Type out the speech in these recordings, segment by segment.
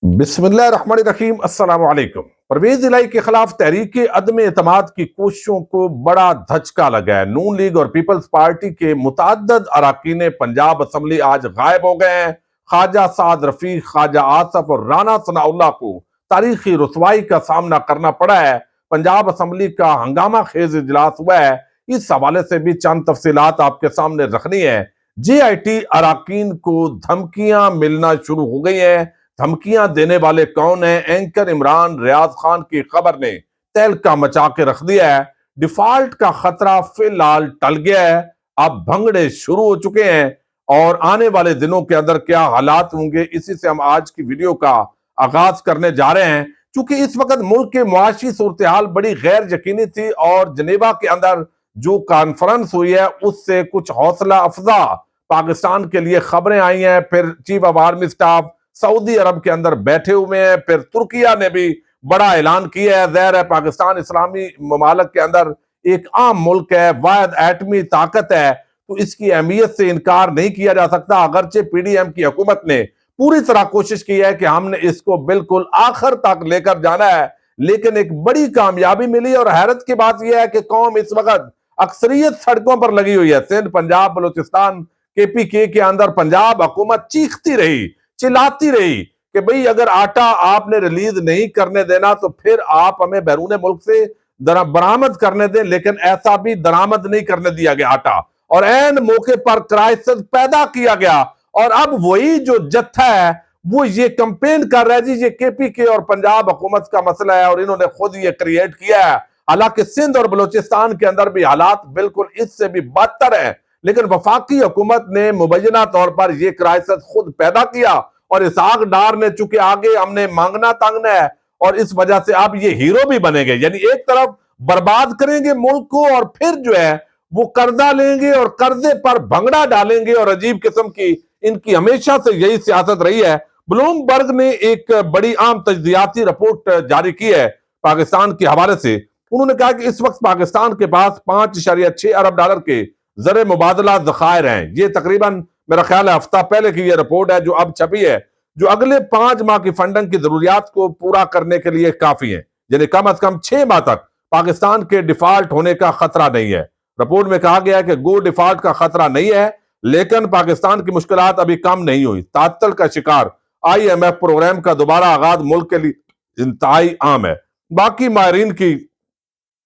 بسم اللہ الرحمن الرحیم۔ السلام علیکم۔ پرویز الہی کے خلاف تحریک عدم اعتماد کی کوششوں کو بڑا دھچکا لگا ہے۔ نون لیگ اور پیپلز پارٹی کے متعدد اراکین پنجاب اسمبلی آج غائب ہو گئے ہیں۔ خواجہ سعد رفیق، خواجہ آصف اور رانا ثناء اللہ کو تاریخی رسوائی کا سامنا کرنا پڑا ہے۔ پنجاب اسمبلی کا ہنگامہ خیز اجلاس ہوا ہے، اس حوالے سے بھی چند تفصیلات آپ کے سامنے رکھنی ہے۔ جے آئی ٹی اراکین کو دھمکیاں ملنا شروع ہو گئی ہیں۔ دھمکیاں دینے والے کون ہیں؟ اینکر عمران ریاض خان کی خبر نے تہلکہ مچا کے رکھ دیا ہے۔ ڈیفالٹ کا خطرہ فی الحال ٹل گیا ہے، اب بھنگڑے شروع ہو چکے ہیں اور آنے والے دنوں کے اندر کیا حالات ہوں گے، اسی سے ہم آج کی ویڈیو کا آغاز کرنے جا رہے ہیں۔ چونکہ اس وقت ملک کے معاشی صورتحال بڑی غیر یقینی تھی اور جنیوا کے اندر جو کانفرنس ہوئی ہے اس سے کچھ حوصلہ افزا پاکستان کے لیے خبریں آئی ہیں۔ پھر چیف آف آرمی سٹاف سعودی عرب کے اندر بیٹھے ہوئے ہیں، پھر ترکیہ نے بھی بڑا اعلان کیا ہے۔ ظاہر ہے پاکستان اسلامی ممالک کے اندر ایک عام ملک ہے، واحد ایٹمی طاقت ہے، تو اس کی اہمیت سے انکار نہیں کیا جا سکتا۔ اگرچہ پی ڈی ایم کی حکومت نے پوری طرح کوشش کی ہے کہ ہم نے اس کو بالکل آخر تک لے کر جانا ہے، لیکن ایک بڑی کامیابی ملی اور حیرت کی بات یہ ہے کہ قوم اس وقت اکثریت سڑکوں پر لگی ہوئی ہے۔ سندھ، پنجاب، بلوچستان، کے پی کے اندر پنجاب حکومت چیختی رہی، چلاتی رہی کہ بھئی اگر آٹا آپ نے ریلیز نہیں کرنے دینا تو پھر آپ ہمیں بیرون ملک سے برآمد کرنے دیں، لیکن ایسا بھی درآمد نہیں کرنے دیا گیا آٹا، اور عین موقع پر کرائسس پیدا کیا گیا۔ اور اب وہی جو جتھا ہے وہ یہ کمپین کر رہا ہے جی یہ کے پی کے اور پنجاب حکومت کا مسئلہ ہے اور انہوں نے خود یہ کریٹ کیا ہے۔ حالانکہ سندھ اور بلوچستان کے اندر بھی حالات بالکل اس سے بھی بدتر ہیں، لیکن وفاقی حکومت نے مبینہ طور پر یہ کرائسس خود پیدا کیا اور اسحاق ڈار نے چونکہ آگے ہم نے مانگنا تانگنا ہے اور اس وجہ سے اب یہ ہیرو بھی بنے گے۔ یعنی ایک طرف برباد کریں گے ملک کو اور پھر جو ہے وہ قرضہ لیں گے اور قرضے پر بھنگڑا ڈالیں گے، اور عجیب قسم کی ان کی ہمیشہ سے یہی سیاست رہی ہے۔ بلوم برگ نے ایک بڑی عام تجزیاتی رپورٹ جاری کی ہے پاکستان کے حوالے سے۔ انہوں نے کہا کہ اس وقت پاکستان کے پاس 5.6 ارب ڈالر کے زر مبادلہ ذخائر ہیں۔ یہ تقریباً میرا خیال ہے ہفتہ پہلے کی یہ رپورٹ ہے جو اب چھپی ہے، جو اگلے 5 ماہ کی فنڈنگ کی ضروریات کو پورا کرنے کے لیے کافی ہیں۔ یعنی کم از کم 6 ماہ تک پاکستان کے ڈیفالٹ ہونے کا خطرہ نہیں ہے۔ رپورٹ میں کہا گیا ہے کہ گو ڈیفالٹ کا خطرہ نہیں ہے، لیکن پاکستان کی مشکلات ابھی کم نہیں ہوئی۔ تعطل کا شکار آئی ایم ایف پروگرام کا دوبارہ آغاز ملک کے لیے انتہائی عام ہے۔ باقی ماہرین کی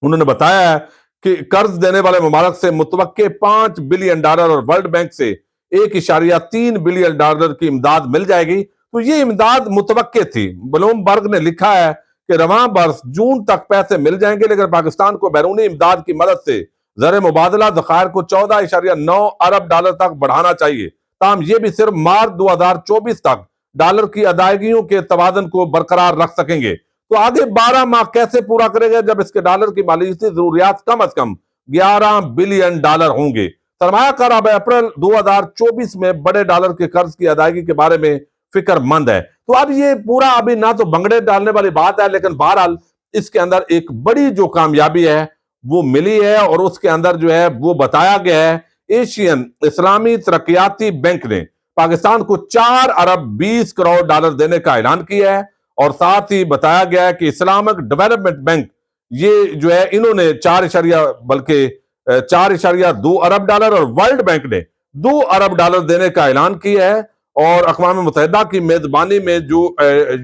انہوں نے بتایا ہے کہ قرض دینے والے ممالک سے متوقع 5 بلین ڈالر اور ورلڈ بینک سے 1.3 بلین ڈالر کی امداد مل جائے گی، تو یہ امداد متوقع تھی۔ بلوم برگ نے لکھا ہے کہ رواں برس جون تک پیسے مل جائیں گے، لیکن پاکستان کو بیرونی امداد کی مدد سے زر مبادلہ ذخائر کو 14.9 ارب ڈالر تک بڑھانا چاہیے، تاہم یہ بھی صرف مارچ 2024 تک ڈالر کی ادائیگیوں کے توازن کو برقرار رکھ سکیں گے۔ تو آگے 12 ماہ کیسے پورا کرے گا جب اس کے ڈالر کی مالیاتی ضروریات کم از کم 11 بلین ڈالر ہوں گے۔ سرمایہ کار اب اپریل 2024 میں بڑے ڈالر کے قرض کی ادائیگی کے بارے میں فکر مند ہے۔ تو اب یہ پورا ابھی نہ تو بنگڑے ڈالنے والی بات ہے، لیکن بہرحال اس کے اندر ایک بڑی جو کامیابی ہے وہ ملی ہے، اور اس کے اندر جو ہے وہ بتایا گیا ہے ایشین اسلامی ترقیاتی بینک نے پاکستان کو 4 ارب 20 کروڑ ڈالر دینے کا اعلان کیا ہے، اور ساتھ ہی بتایا گیا ہے کہ اسلامک ڈیولپمنٹ بینک یہ جو ہے انہوں نے 4.2 ارب ڈالر اور ورلڈ بینک نے 2 ارب ڈالر دینے کا اعلان کیا ہے۔ اور اقوام متحدہ کی میزبانی میں جو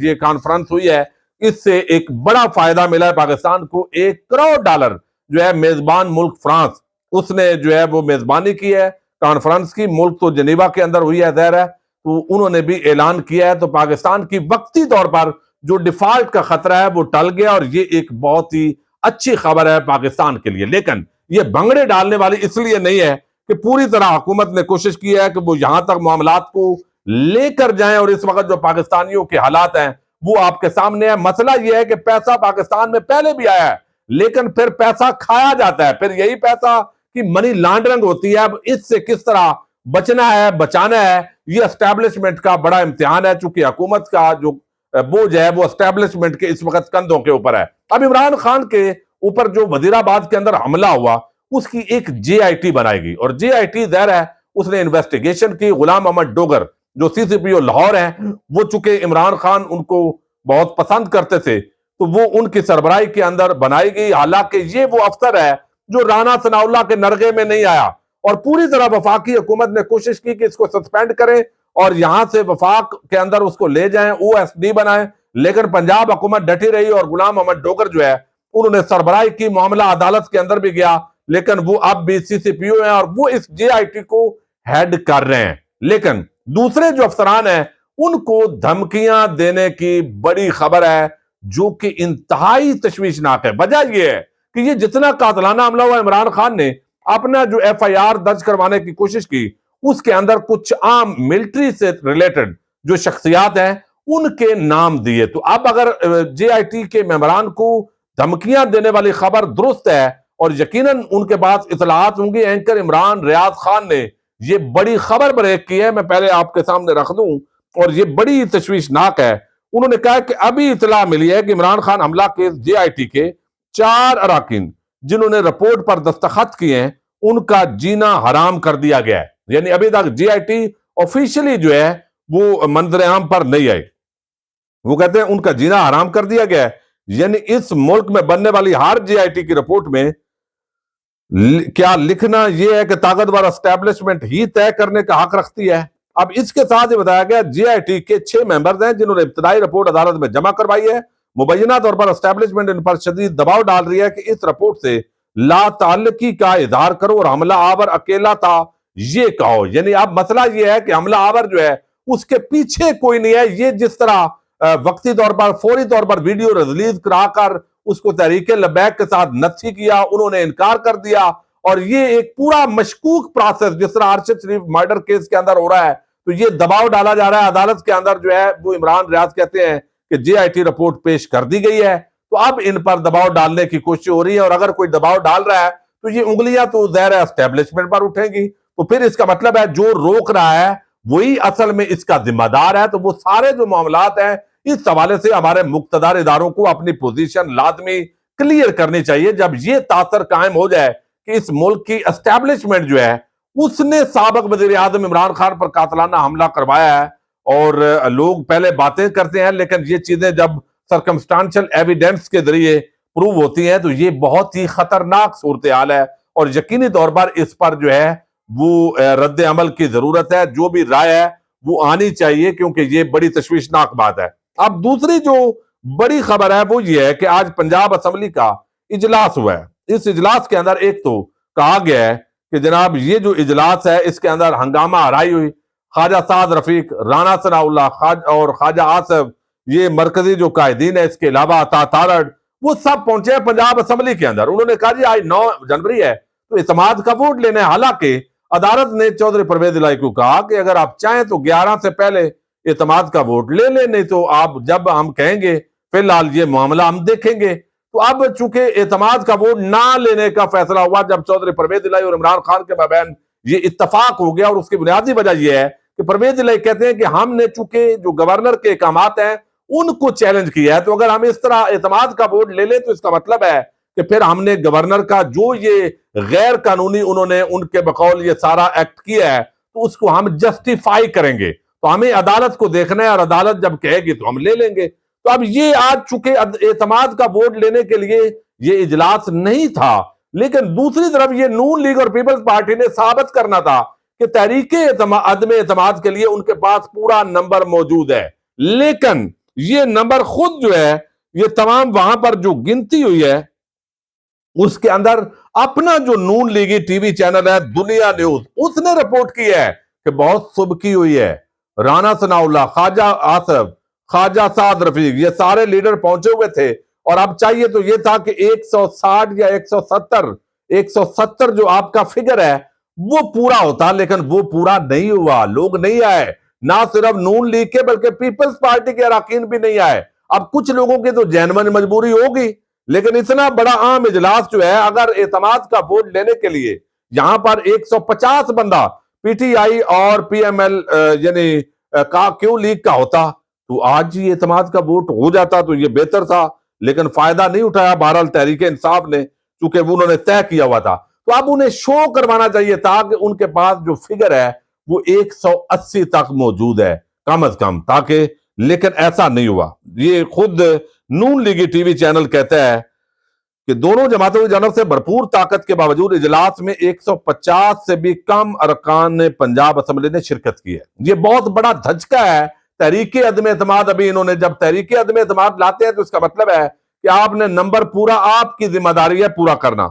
یہ کانفرنس ہوئی ہے اس سے ایک بڑا فائدہ ملا ہے پاکستان کو۔ 1 کروڑ ڈالر جو ہے میزبان ملک فرانس، اس نے جو ہے وہ میزبانی کی ہے کانفرنس کی۔ ملک تو جنیوا کے اندر ہوئی ہے ظاہر ہے، تو انہوں نے بھی اعلان کیا ہے۔ تو پاکستان کی وقتی طور پر جو ڈیفالٹ کا خطرہ ہے وہ ٹل گیا، اور یہ ایک بہت ہی اچھی خبر ہے پاکستان کے لیے۔ لیکن یہ بھنگڑے ڈالنے والی اس لیے نہیں ہے کہ پوری طرح حکومت نے کوشش کی ہے کہ وہ یہاں تک معاملات کو لے کر جائیں، اور اس وقت جو پاکستانیوں کے حالات ہیں وہ آپ کے سامنے ہے۔ مسئلہ یہ ہے کہ پیسہ پاکستان میں پہلے بھی آیا ہے، لیکن پھر پیسہ کھایا جاتا ہے، پھر یہی پیسہ کی منی لانڈرنگ ہوتی ہے۔ اب اس سے کس طرح بچنا ہے، بچانا ہے، یہ اسٹیبلشمنٹ کا بڑا امتحان ہے، چونکہ حکومت کا جو بوجھ ہے وہ اسٹیبلشمنٹ کے اس وقت کندھوں کے اوپر ہے۔ اب عمران خان کے اوپر جو وزیر آباد کے اندر حملہ ہوا اس کی ایک جے آئی ٹی بنائے گی، اور جے آئی ٹی ظاہر ہے اس نے انویسٹیگیشن کی۔ غلام محمد ڈوگر جو CCPO لاہور ہیں وہ چونکہ عمران خان ان کو بہت پسند کرتے تھے تو وہ ان کی سربراہی کے اندر بنائی گئی، حالانکہ یہ وہ افسر ہے جو رانا ثناء اللہ کے نرغے میں نہیں آیا، اور پوری طرح وفاقی حکومت نے کوشش کی کہ اس کو سسپینڈ کریں اور یہاں سے وفاق کے اندر اس کو لے جائیں، OSD بنائیں، لیکن پنجاب حکومت ڈٹی رہی اور غلام محمد ڈوگر جو ہے انہوں نے سربراہی کی، معاملہ عدالت کے اندر بھی گیا، لیکن وہ اب بھی CCPO ہیں اور وہ اس JIT کو ہیڈ کر رہے ہیں۔ لیکن دوسرے جو افسران ہیں ان کو دھمکیاں دینے کی بڑی خبر ہے جو کہ انتہائی تشویشناک ہے۔ وجہ یہ ہے کہ یہ جتنا قاتلانہ حملہ ہوا عمران خان نے اپنا جو FIR درج کروانے کی کوشش کی اس کے اندر کچھ عام ملٹری سے ریلیٹڈ جو شخصیات ہیں ان کے نام دیے، تو اب اگر JIT کے ممبران کو دھمکیاں دینے والی خبر درست ہے اور یقیناً ان کے پاس اطلاعات ہوں گی، اینکر عمران ریاض خان نے یہ بڑی خبر بریک کی ہے، میں پہلے آپ کے سامنے رکھ دوں اور یہ بڑی تشویشناک ہے۔ انہوں نے کہا کہ ابھی اطلاع ملی ہے کہ عمران خان حملہ کیس JIT کے 4 اراکین جنہوں نے رپورٹ پر دستخط کیے ہیں ان کا جینا حرام کر دیا گیا ہے، یعنی ابھی تک JIT آفیشلی جو ہے وہ منظر عام پر نہیں آئی۔ وہ کہتے ہیں ان کا جینا حرام کر دیا گیا ہے، یعنی اس ملک میں بننے والی ہر JIT کی رپورٹ میں کیا لکھنا یہ ہے کہ طاقتور اسٹیبلشمنٹ ہی طے کرنے کا حق رکھتی ہے۔ اب اس کے ساتھ یہ بتایا گیا JIT کے 6 ممبرز ہیں جنہوں نے ابتدائی رپورٹ عدالت میں جمع کروائی ہے، مبینہ طور پر اسٹیبلشمنٹ ان پر شدید دباؤ ڈال رہی ہے کہ اس رپورٹ سے لا تعلقی کا اظہار کرو اور حملہ آور اکیلا تھا یہ کہو، یعنی اب مسئلہ یہ ہے کہ حملہ آور جو ہے اس کے پیچھے کوئی نہیں ہے، یہ جس طرح وقتی طور پر فوری طور پر ویڈیو ریلیز کرا کر اس کو تحریک لبیک کے ساتھ نتھی کیا، انہوں نے انکار کر دیا، اور یہ ایک پورا مشکوک پروسیس جس طرح ارشد شریف مرڈر کیس کے اندر ہو رہا ہے تو یہ دباؤ ڈالا جا رہا ہے عدالت کے اندر جو ہے وہ عمران ریاض کہتے ہیں کہ JIT رپورٹ پیش کر دی گئی ہے، تو اب ان پر دباؤ ڈالنے کی کوشش ہو رہی ہے، اور اگر کوئی دباؤ ڈال رہا ہے تو یہ انگلیاں تو ظاہر ہے اسٹیبلشمنٹ پر اٹھیں گی، تو پھر اس کا مطلب ہے جو روک رہا ہے وہی اصل میں اس کا ذمہ دار ہے، تو وہ سارے جو معاملات ہیں اس حوالے سے ہمارے مقتدر اداروں کو اپنی پوزیشن لازمی کلیئر کرنی چاہیے۔ جب یہ تاثر قائم ہو جائے کہ اس ملک کی اسٹیبلشمنٹ جو ہے اس نے سابق وزیر اعظم عمران خان پر قاتلانہ حملہ کروایا ہے، اور لوگ پہلے باتیں کرتے ہیں لیکن یہ چیزیں جب سرکمسٹانشل ایویڈنس کے ذریعے پروو ہوتی ہیں تو یہ بہت ہی خطرناک صورتحال ہے، اور یقینی طور پر اس پر جو ہے وہ رد عمل کی ضرورت ہے، جو بھی رائے ہے وہ آنی چاہیے کیونکہ یہ بڑی تشویشناک بات ہے۔ اب دوسری جو بڑی خبر ہے وہ یہ ہے کہ آج پنجاب اسمبلی کا اجلاس ہوا ہے، اس اجلاس کے اندر ایک تو کہا گیا ہے کہ جناب یہ جو اجلاس ہے اس کے اندر ہنگامہ آرائی ہوئی، خواجہ سعد رفیق، رانا ثناء اللہ اور خواجہ آصف، یہ مرکزی جو قائدین ہے، اس کے علاوہ عطا تارڑ، وہ سب پہنچے ہیں پنجاب اسمبلی کے اندر۔ انہوں نے کہا جی آج 9 جنوری ہے تو اعتماد کا ووٹ لینے، حالانکہ عدالت نے چودھری پرویز الہی کو کہا کہ اگر آپ چاہیں تو 11 سے پہلے اعتماد کا ووٹ لے لیں، نہیں تو آپ جب ہم کہیں گے فی الحال یہ معاملہ ہم دیکھیں گے۔ تو اب چونکہ اعتماد کا ووٹ نہ لینے کا فیصلہ ہوا جب چودھری پرویز الہی اور عمران خان کے مابین یہ اتفاق ہو گیا، اور اس کی بنیادی وجہ یہ ہے کہ پرویز الہی کہتے ہیں کہ ہم نے چونکہ جو گورنر کے احکامات ہیں ان کو چیلنج کیا ہے، تو اگر ہم اس طرح اعتماد کا ووٹ لے لیں تو اس کا مطلب ہے کہ پھر ہم نے گورنر کا جو یہ غیر قانونی انہوں نے ان کے بقول یہ سارا ایکٹ کیا ہے تو اس کو ہم جسٹیفائی کریں گے، تو ہمیں عدالت کو دیکھنا ہے اور عدالت جب کہے گی تو ہم لے لیں گے۔ تو اب یہ آج چونکہ اعتماد کا ووٹ لینے کے لیے یہ اجلاس نہیں تھا، لیکن دوسری طرف یہ نون لیگ اور پیپلز پارٹی نے ثابت کرنا تھا کہ تحریک عدم اعتماد کے لیے ان کے پاس پورا نمبر موجود ہے، لیکن یہ نمبر خود جو ہے یہ تمام وہاں پر جو گنتی ہوئی ہے اس کے اندر اپنا جو نون لیگی ٹی وی چینل ہے دنیا نیوز، اس نے رپورٹ کی ہے کہ بہت سبکی ہوئی ہے، رانا ثناء اللہ، خواجہ آصف، خواجہ سعد رفیق، یہ سارے لیڈر پہنچے ہوئے تھے، اور اب چاہیے تو یہ تھا کہ 160 یا 170 جو آپ کا فگر ہے وہ پورا ہوتا، لیکن وہ پورا نہیں ہوا، لوگ نہیں آئے، نہ صرف نون لیگ کے بلکہ پیپلز پارٹی کے اراکین بھی نہیں آئے۔ اب کچھ لوگوں کی تو جینون مجبوری ہوگی، لیکن اتنا بڑا عام اجلاس جو ہے اگر اعتماد کا ووٹ لینے کے لیے یہاں پر 150 بندہ پی ٹی آئی اور پی ایم ایل یعنی کیوں لیگ کا ہوتا تو آج ہی اعتماد کا ووٹ ہو جاتا تو یہ بہتر تھا، لیکن فائدہ نہیں اٹھایا بہرحال تحریک انصاف نے، چونکہ انہوں نے طے کیا ہوا تھا۔ تو اب انہیں شو کروانا چاہیے تھا کہ ان کے پاس جو فگر ہے وہ 180 تک موجود ہے کم از کم، تاکہ لیکن ایسا نہیں ہوا۔ یہ خود نون لیگی ٹی وی چینل کہتا ہے کہ دونوں جماعتوں کی جانب سے بھرپور طاقت کے باوجود اجلاس میں 150 سے بھی کم ارکان نے پنجاب اسمبلی نے شرکت کی ہے۔ یہ بہت بڑا دھچکا ہے تحریک عدم اعتماد۔ ابھی انہوں نے جب تحریک عدم اعتماد لاتے ہیں تو اس کا مطلب ہے کہ آپ نے نمبر پورا، آپ کی ذمہ داری ہے پورا کرنا۔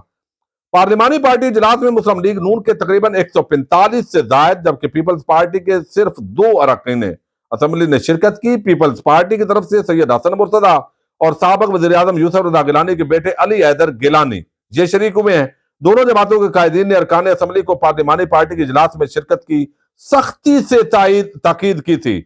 پارلیمانی پارٹی اجلاس میں مسلم لیگ نون کے تقریباً 145 سے زائد جبکہ پیپلز پارٹی کے صرف 2 اراکین اسمبلی نے شرکت کی۔ پیپلز پارٹی کی طرف سے سید حسن مرتضیٰ اور سابق وزیر اعظم یوسف رضا گیلانی کے بیٹے علی حیدر گیلانی یہ شریک ہوئے ہیں۔ دونوں جماعتوں کے قائدین نے ارکان اسمبلی کو پارلیمانی پارٹی کے اجلاس میں شرکت کی سختی سے تاکید کی تھی،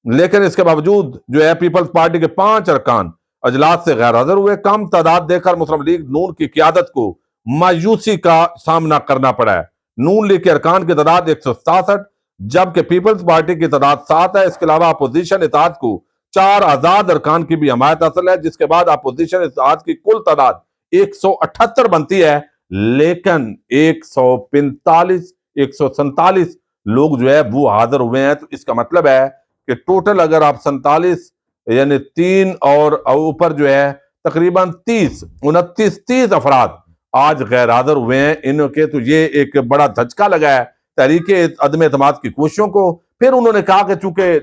لیکن اس کے باوجود جو ہے پیپلز پارٹی کے 5 ارکان اجلاس سے غیر حاضر ہوئے۔ کم تعداد دیکھ کر مسلم لیگ نون کی قیادت کو مایوسی کا سامنا کرنا پڑا ہے۔ نون لیگ کے ارکان کی تعداد 167 جبکہ پیپلز پارٹی کی تعداد 7 ہے۔ اس کے علاوہ اپوزیشن اتحاد کو 4 آزاد ارکان کی بھی حمایت حاصل ہے، جس کے بعد اپوزیشن اتحاد کی کل تعداد 178 بنتی ہے، لیکن 147 لوگ جو ہے وہ حاضر ہوئے ہیں۔ تو اس کا مطلب ہے کہ ٹوٹل اگر آپ 47 یعنی 3 اور اوپر جو ہے تقریباً 29 افراد آج غیر حاضر ہوئے ہیں ان کے، تو یہ ایک بڑا دھچکا لگا ہے تحریک عدم اعتماد کی کوششوں کو۔ پھر انہوں نے کہا کہ چونکہ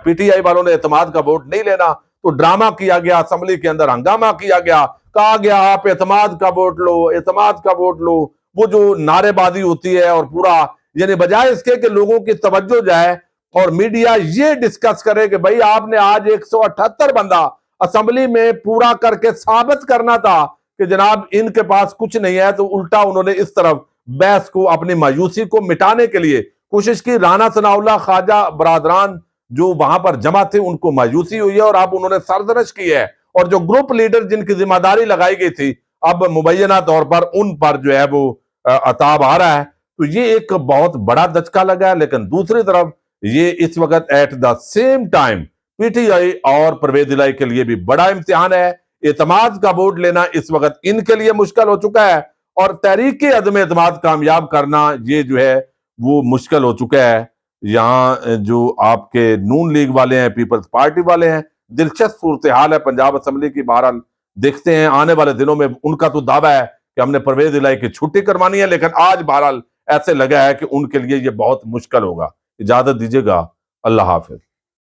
پی ٹی آئی والوں نے اعتماد کا ووٹ نہیں لینا تو ڈرامہ کیا گیا، اسمبلی کے اندر ہنگامہ کیا گیا، کہا گیا آپ اعتماد کا ووٹ لو، اعتماد کا ووٹ لو۔ وہ جو نعرے بازی ہوتی ہے اور پورا یعنی بجائے اس کے کہ لوگوں کی توجہ جائے اور میڈیا یہ ڈسکس کرے کہ بھئی آپ نے آج 178 بندہ اسمبلی میں پورا کر کے ثابت کرنا تھا کہ جناب ان کے پاس کچھ نہیں ہے، تو الٹا انہوں نے اس طرف بحث کو اپنی مایوسی کو مٹانے کے لیے کوشش کی۔ رانا ثناء اللہ خواجہ برادران جو وہاں پر جمع تھے ان کو مایوسی ہوئی ہے اور اب انہوں نے سرزنش کی ہے، اور جو گروپ لیڈر جن کی ذمہ داری لگائی گئی تھی اب مبینہ طور پر ان پر جو ہے وہ عتاب آ رہا ہے۔ تو یہ ایک بہت بڑا دھچکا لگا ہے، لیکن دوسری طرف یہ اس وقت at the same time P T I اور پرویز الہی کے لیے بھی بڑا امتحان ہے۔ اعتماد کا ووٹ لینا اس وقت ان کے لیے مشکل ہو چکا ہے اور تحریک عدم اعتماد کامیاب کرنا یہ جو ہے وہ مشکل ہو چکا ہے۔ یہاں جو آپ کے نون لیگ والے ہیں، پیپلز پارٹی والے ہیں، دلچسپ صورتحال ہے پنجاب اسمبلی کی۔ بہرحال دیکھتے ہیں آنے والے دنوں میں، ان کا تو دعویٰ ہے کہ ہم نے پرویز الہی کی چھٹی کروانی ہے، لیکن آج بہرحال ایسے لگا ہے کہ ان کے لیے یہ بہت مشکل ہوگا۔ اجازت دیجیے گا، اللہ حافظ۔